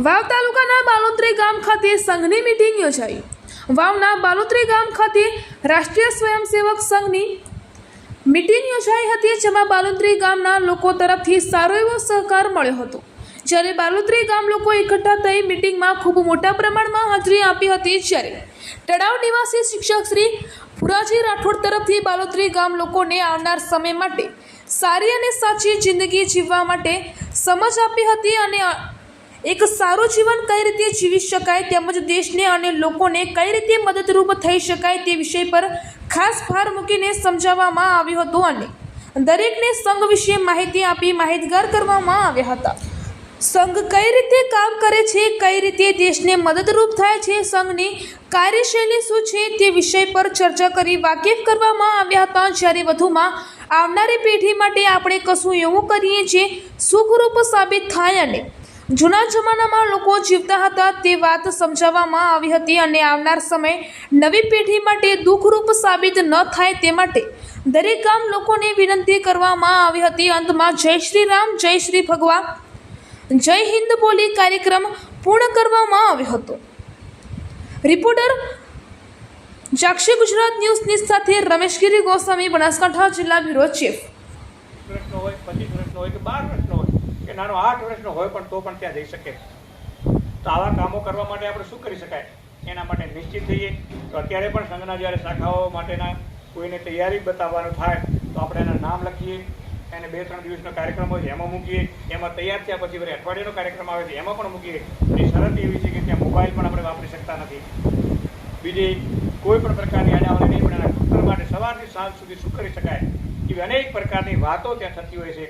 વાવ તાલુકાના બાલોત્રી ગામ ખાતે સંઘની મીટિંગ યોજાઈ। વાવના બાલોત્રી ગામ ખાતે રાષ્ટ્રીય સ્વયંસેવક સંઘની મીટિંગ યોજાઈ હતી, જેમાં બાલોત્રી ગામના લોકો તરફથી સારો એવો સહકાર મળ્યો હતો। જ્યારે બાલોત્રી ગામ લોકો એકઠા થઈ મીટિંગમાં ખૂબ મોટા પ્રમાણમાં હાજરી આપી હતી। જ્યારે તળાવ નિવાસી શિક્ષક શ્રી પુરાજી રાઠોડ તરફથી બાલોત્રી ગામ લોકોને આવનાર સમય માટે સારી અને સાચી જિંદગી જીવવા માટે સમજ આપી હતી અને એક સારું જીવન કઈ રીતે જીવી શકાય તેમજ દેશને અને લોકોને કઈ રીતે મદદરૂપ થઈ શકાય તે વિષય પર ખાસ ભાર મૂકીને સમજાવવામાં આવ્યું હતું અને દરેકને સંઘ વિશે માહિતી આપી માહિતગાર કરવામાં આવ્યા હતા। સંઘ કઈ રીતે કામ કરે છે, કઈ રીતે દેશને મદદરૂપ થાય છે, સંઘની કાર્યશૈલી શું છે તે વિષય પર ચર્ચા કરી વાકેફ કરવામાં આવ્યા હતા। જ્યારે વધુમાં આવનારી પેઢી માટે આપણે કશું એવું કરીએ જે સુખરૂપ સાબિત થાય અને જૂના જમાનામાં લોકો જીવતા હતા તે વાત સમજાવવામાં આવી હતી અને આવનાર સમય નવી પેઢી માટે દુઃખરૂપ સાબિત ન થાય તે માટે દરેક ગામ લોકોને વિનંતી કરવામાં આવી હતી। અંતમાં જય શ્રી રામ, જય શ્રી ભગવા, જય હિન્દ બોલી કાર્યક્રમ પૂર્ણ કરવામાં આવ્યો હતો। રિપોર્ટર જાક્ષી ગુજરાત ન્યૂઝની સાથે રમેશગીરી ગોસ્વામી, બનાસકાંઠા જિલ્લા બ્યુરો ચીફ। વર્ષનો હોય, 25 વર્ષનો હોય કે 12 વર્ષનો હોય કે નાનો 8 વર્ષનો હોય પણ તો પણ ત્યાં જઈ શકે। તો આવા કામો કરવા માટે આપણે શું કરી શકાય એના માટે નિશ્ચિત થઈએ। તો અત્યારે પણ સંઘના જ્યારે શાખાઓ માટેના કોઈને તૈયારી બતાવવાનું થાય તો આપણે એના નામ લખીએ, એને 2-3 દિવસનો કાર્યક્રમ હોય એમાં મૂકીએ, એમાં તૈયાર થયા પછી વળી અઠવાડિયાનો કાર્યક્રમ આવે છે એમાં પણ મૂકીએ। એ શરત એવી છે કે ત્યાં મોબાઈલ પણ આપણે વાપરી શકતા નથી, બીજી કોઈ પણ પ્રકારની આડાવડી નહીં, પણ એના ડૉક્ટર માટે સવારથી સાંજ સુધી શું કરી શકાય એવી અનેક પ્રકારની વાતો ત્યાં થતી હોય છે।